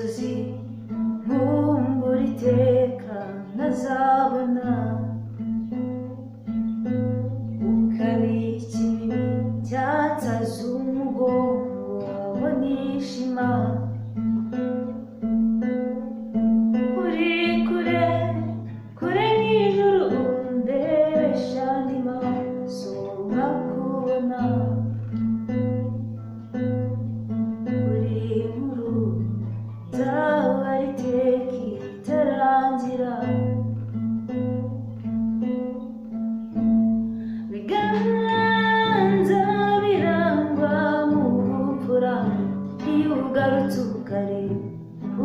inzozi nkumbura iteka ntazabona ukabika ibibi byatsaze umugongo wawe nishima uri kure kure nk'ijuru undebesha andi maso nkakubona uri inkuru nzaba iteka itarangira biganza birangwa mu bupfura iyo ugarutse ukareba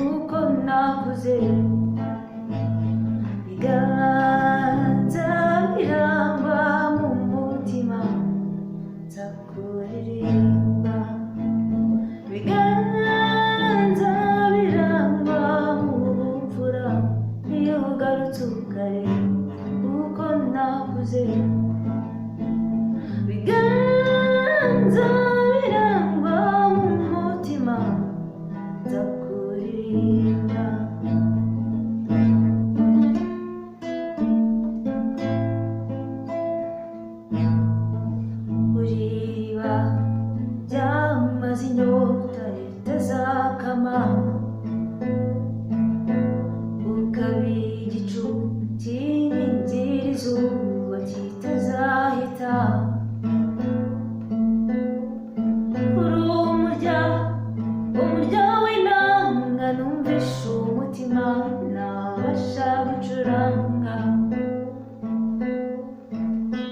uko nakuze biganza birangwa mu mutima nzakuririmba biganza birangwa mu bupfura iyo ugarutse ukareba uko nakuze biganza birangwa mu mutima nzakuririmba uriba byamaze inyota itazakama ukaba igicu cy'inkingira izuba kitazahita uri umurya w'inanga numvisha umutima nabasha gucuranga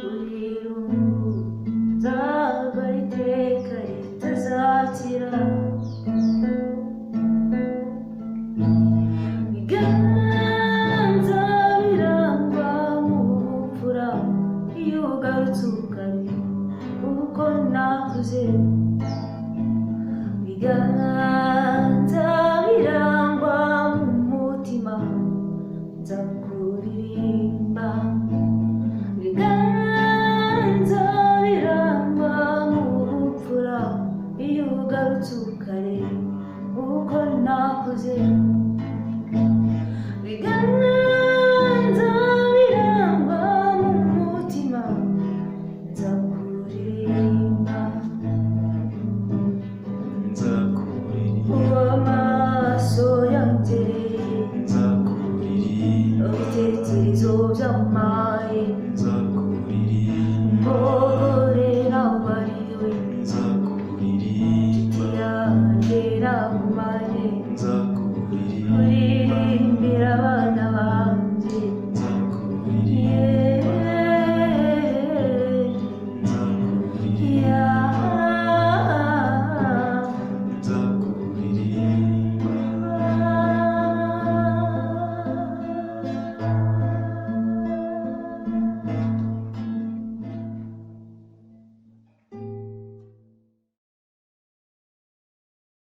uri irungu nzaba iteka ritazakira biganza birangwa mu bupfura iyo ugarutse ukareba uko nakuze biganza birangwa mu mutima nzakuririmba biganza birangwa mu bupfura iyo ugarutse ukareba uko nakuze